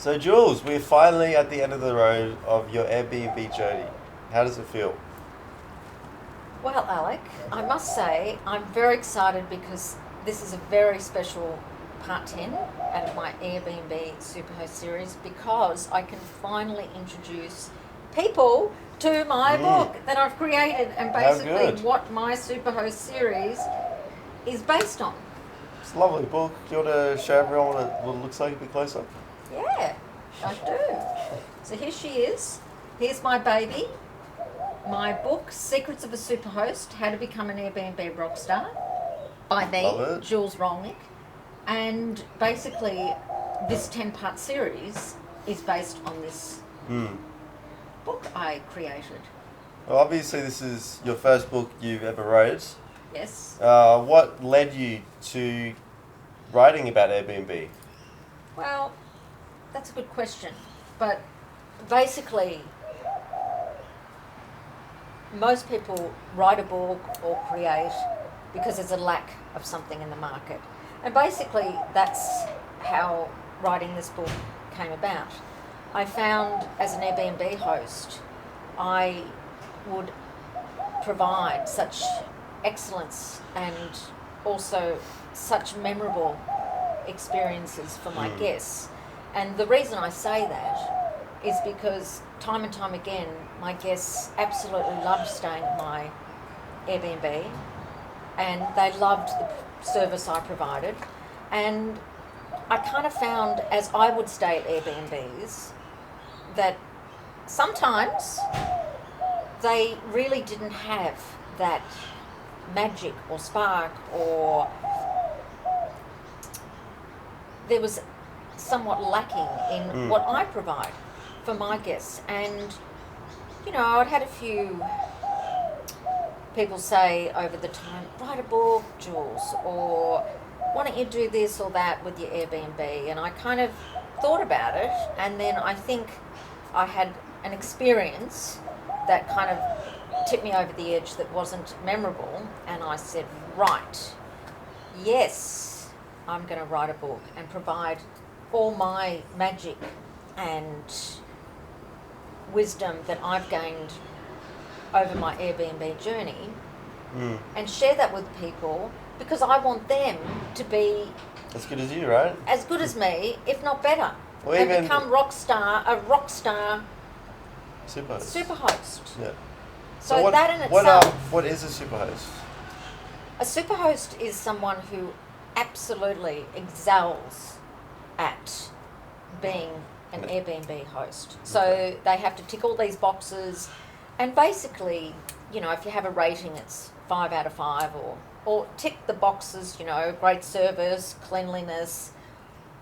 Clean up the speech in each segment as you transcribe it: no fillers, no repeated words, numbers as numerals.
So, Jules, we're finally at the end of the road of your Airbnb journey. How does it feel? Well, Alec, I must say I'm very excited because this is a very special part 10 out of my Airbnb Superhost series because I can finally introduce people to my book that I've created and How basically good. what my Superhost series is based on. It's a lovely book. Do you want to show everyone what it looks like a bit closer? Yeah, I do. So here she is. Here's my baby. My book, Secrets of a Superhost, How to Become an Airbnb Rockstar, by me, Love it. Jules Rolnick. And basically, this 10-part series is based on this book I created. Well, obviously, this is your first book you've ever wrote. Yes. What led you to writing about Airbnb? Well, that's a good question. But basically, most people write a book or create because there's a lack of something in the market. And basically, that's how writing this book came about. I found as an Airbnb host, I would provide such excellence and also such memorable experiences for my guests. And the reason I say that is because time and time again, my guests absolutely loved staying at my Airbnb and they loved the service I provided. And I kind of found, as I would stay at Airbnbs, that sometimes they really didn't have that magic or spark, or there was somewhat lacking in what I provide for my guests. And, you know, I'd had a few people say over the time, write a book, Jules, or why don't you do this or that with your Airbnb? And I kind of thought about it, and then I think I had an experience that kind of tipped me over the edge that wasn't memorable, and I said, right, yes, I'm going to write a book and provide all my magic and wisdom that I've gained over my Airbnb journey and share that with people, because I want them to be As good as you, right? as good as me, if not better, Or and even become a rock star Superhost. superhost. Yeah. So that in itself, what is a superhost? a superhost is someone who absolutely excels at being an Airbnb host. So they have to tick all these boxes, and basically, you know, if you have a rating, it's 5 out of 5, or tick the boxes, you know, great service, cleanliness,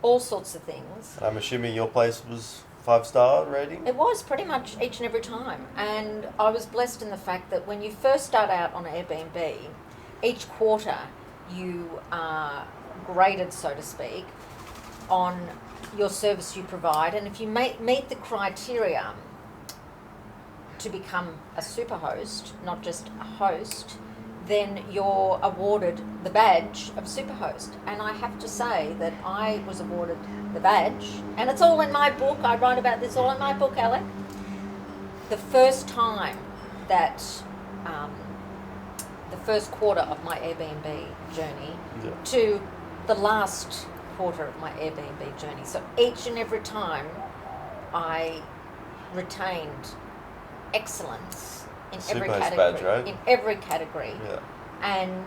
all sorts of things. I'm assuming your place was 5-star rating? It was pretty much each and every time. And I was blessed in the fact that when you first start out on Airbnb, each quarter you are graded, so to speak, on your service you provide. And if you meet the criteria to become a superhost, not just a host, then you're awarded the badge of Superhost. And I have to say that I was awarded the badge, and it's all in my book. I write about this all in my book, Alec. The first time that, the first quarter of my Airbnb journey to the last quarter of my Airbnb journey. So each and every time I retained excellence in every Superhost category. badge, right? In every category. Yeah. And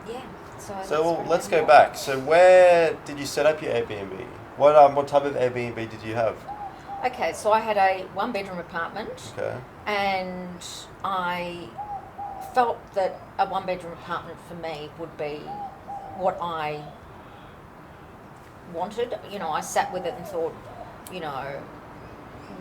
yeah, so that's So where let's I go am. back. So where did you set up your Airbnb? What type of Airbnb did you have? Okay, so I had a 1-bedroom apartment, Okay. and I felt that a 1-bedroom apartment for me would be what I wanted. You know, I sat with it and thought, you know,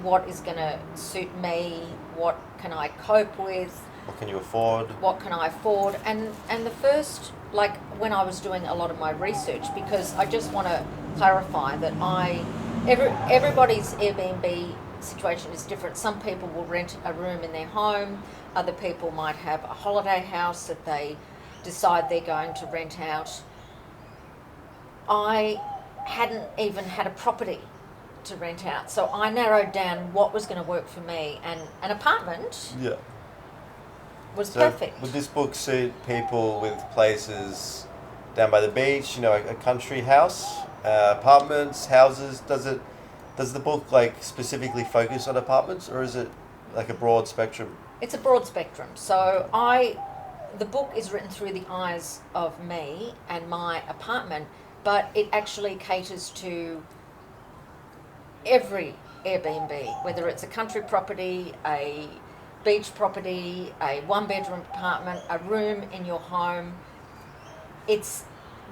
what is going to suit me? What can I cope with? What can you afford? What can I afford? And the first, like when I was doing a lot of my research, because I just want to clarify that everybody's Airbnb situation is different. Some people will rent a room in their home. Other people might have a holiday house that they decide they're going to rent out. I hadn't even had a property to rent out. So I narrowed down what was going to work for me, and an apartment Yeah. was So perfect. would this book suit people with places down by the beach? You know, a country house, apartments, houses. Does the book like specifically focus on apartments, or is it like a broad spectrum? It's a broad spectrum. So the book is written through the eyes of me and my apartment, but it actually caters to every Airbnb, whether it's a country property, a beach property, a one-bedroom apartment, a room in your home. It's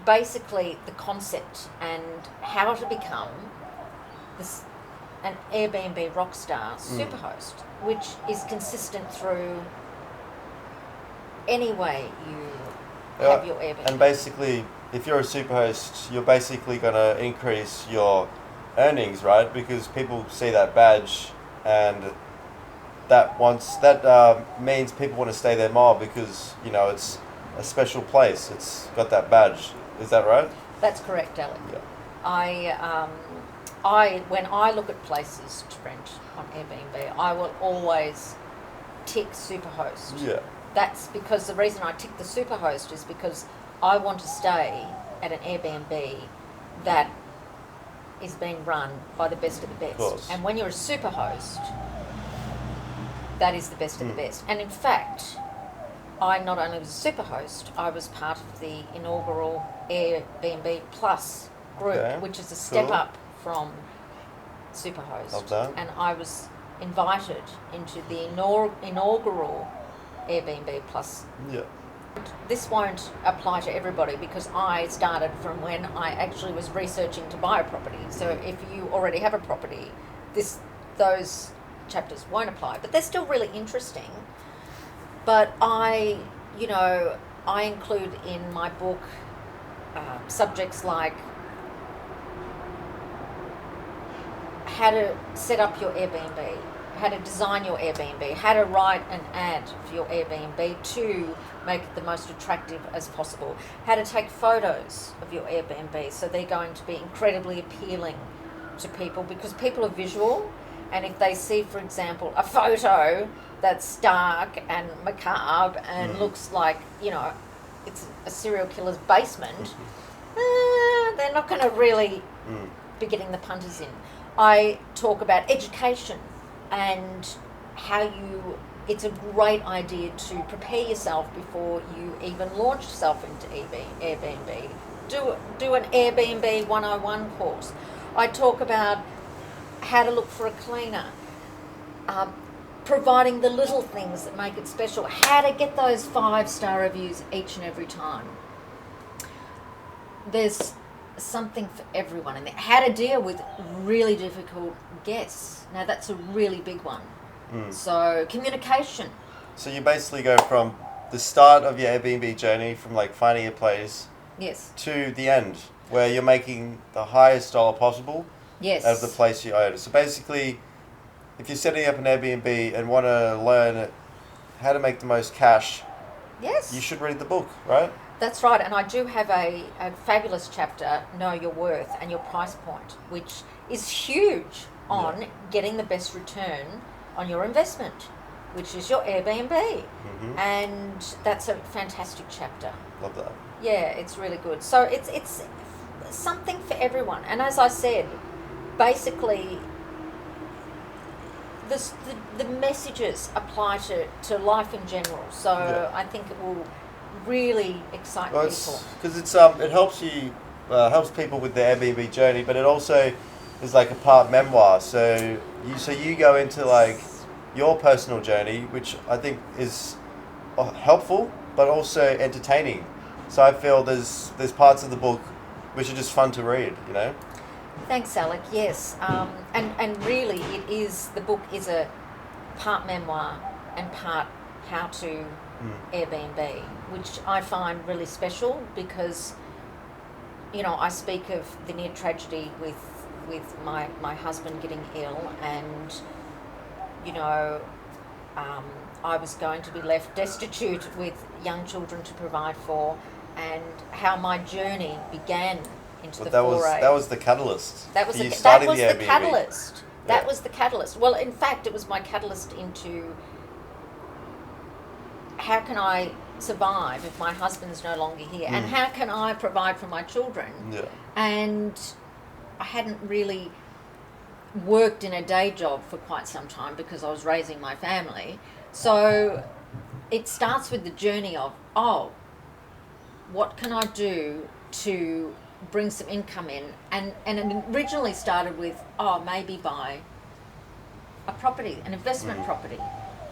basically the concept and how to become an Airbnb Rockstar Superhost, which is consistent through any way you have your Airbnb. And basically, if you're a superhost, you're basically going to increase your earnings, right? Because people see that badge, and that means people want to stay there more because it's a special place. It's got that badge. Is that right? That's correct, Alec. Yeah. When I look at places to rent on Airbnb, I will always tick Superhost. Yeah. That's because the reason I tick the Superhost is because I want to stay at an Airbnb that is being run by the best of the best. Of course. And when you're a Superhost, that is the best of the best. And in fact, I not only was a Superhost, I was part of the inaugural Airbnb Plus group, Okay. which is a step Cool. up from Superhost. Love that. And I was invited into the inaugural Airbnb Plus. Yeah. This won't apply to everybody because I started from when I actually was researching to buy a property. So if you already have a property, those chapters won't apply, but they're still really interesting. But I include in my book subjects like how to set up your Airbnb, how to design your Airbnb, how to write an ad for your Airbnb to make it the most attractive as possible, how to take photos of your Airbnb so they're going to be incredibly appealing to people because people are visual, and if they see, for example, a photo that's dark and macabre and looks like, it's a serial killer's basement, they're not going to really be getting the punters in. I talk about education and how it's a great idea to prepare yourself before you even launch yourself into Airbnb. Do an Airbnb 101 course. I talk about how to look for a cleaner, providing the little things that make it special, how to get those 5-star reviews each and every time. There's something for everyone in there. How to deal with really difficult guests. Now that's a really big one. So communication. So you basically go from the start of your Airbnb journey, from like finding a place, Yes. to the end, where you're making the highest dollar possible Yes. out of the place you own. So basically, if you're setting up an Airbnb and want to learn how to make the most cash, Yes. you should read the book, right? That's right, and I do have a fabulous chapter, Know Your Worth and Your Price Point, which is huge on getting the best return on your investment, which is your Airbnb. And that's a fantastic chapter. Love that. Yeah, it's really good. So it's something for everyone. And as I said, basically, the messages apply to life in general. So I think it will really excite people. Because it helps people with their Airbnb journey, but it also is like a part memoir. So you go into like your personal journey, which I think is helpful but also entertaining. So I feel there's parts of the book which are just fun to read. Thanks, Alec. Yes, and really, the book is a part memoir and part how-to Airbnb, which I find really special because, I speak of the near tragedy with my husband getting ill, and I was going to be left destitute with young children to provide for, and how my journey began into But the that foray. was the catalyst. That was for the, you that starting was the Airbnb. catalyst. That Yeah. was the catalyst. Well, in fact, it was my catalyst into how can I survive if my husband's no longer here, and how can I provide for my children? Yeah. And I hadn't really worked in a day job for quite some time because I was raising my family. So it starts with the journey of, what can I do to bring some income in? And it originally started with, maybe buy a property, an investment property.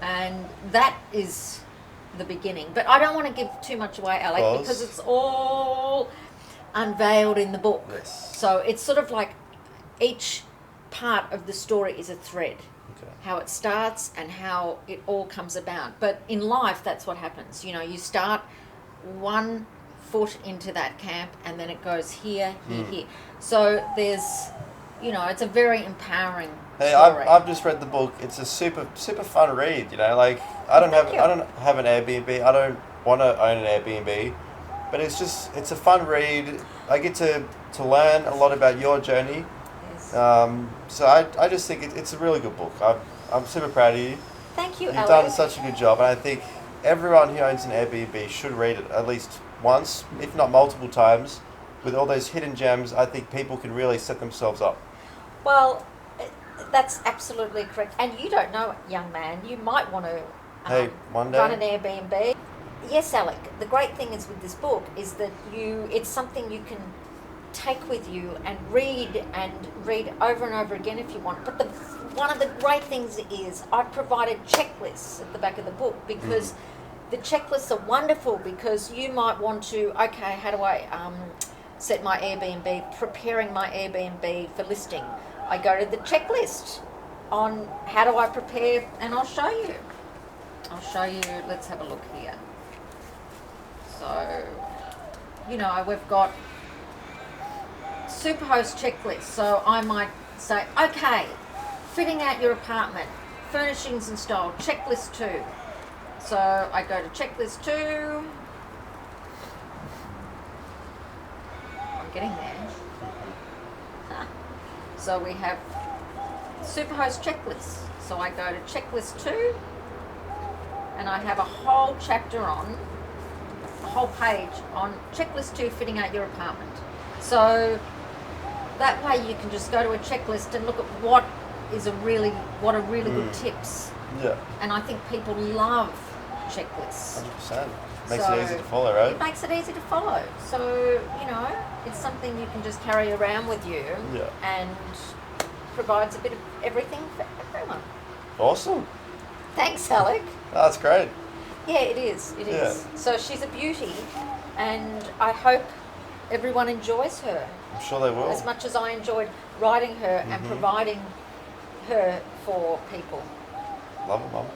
And that is the beginning. But I don't want to give too much away, Alec, because it's all unveiled in the book. Yes. So it's sort of like each part of the story is a thread. Okay. How it starts and how it all comes about. But in life, that's what happens. You know, you start one foot into that camp and then it goes here, here. So there's, it's a very empowering Hey, story. I've just read the book. It's a super fun read. Like I don't have an Airbnb. I don't want to own an Airbnb, but it's a fun read. I get to learn a lot about your journey. Yes. So I just think it's a really good book. I'm super proud of you. Thank you, You've Alec. done such a good job, and I think everyone who owns an Airbnb should read it at least once, if not multiple times. With all those hidden gems, I think people can really set themselves up. Well, that's absolutely correct. And you don't know, young man, you might want to one day. run an Airbnb. Yes, Alec, the great thing is with this book is that it's something you can take with you and read over and over again if you want. But one of the great things is I've provided checklists at the back of the book because the checklists are wonderful because you might want to, how do I set my Airbnb, preparing my Airbnb for listing. I go to the checklist on how do I prepare, and I'll show you. Let's have a look here. So, we've got Superhost checklist. So I might say, fitting out your apartment, furnishings installed, checklist 2. So I go to checklist 2. I'm getting there. So we have Superhost checklist. So I go to checklist 2 and I have a whole page on checklist 2, fitting out your apartment. So that way you can just go to a checklist and look at what are really good tips. Yeah. And I think people love checklists. 100%. Makes it easy to follow, right? It makes it easy to follow. So, it's something you can just carry around with you and provides a bit of everything for everyone. Awesome. Thanks, Alec. That's great. Yeah, it is. It is. So she's a beauty and I hope everyone enjoys her. I'm sure they will. As much as I enjoyed writing her and providing her for people. Love it, Mum.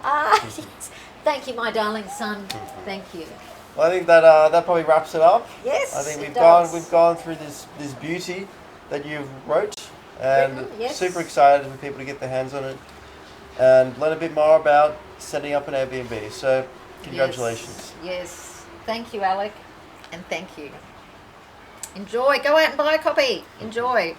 Yes. Thank you, my darling son. Thank you. Well, I think that probably wraps it up. Yes, I think we've does. gone through this beauty that you've wrote, and yes. super excited for people to get their hands on it and learn a bit more about setting up an Airbnb. So, congratulations. Yes. Thank you, Alec, and thank you. Enjoy. Go out and buy a copy. Enjoy.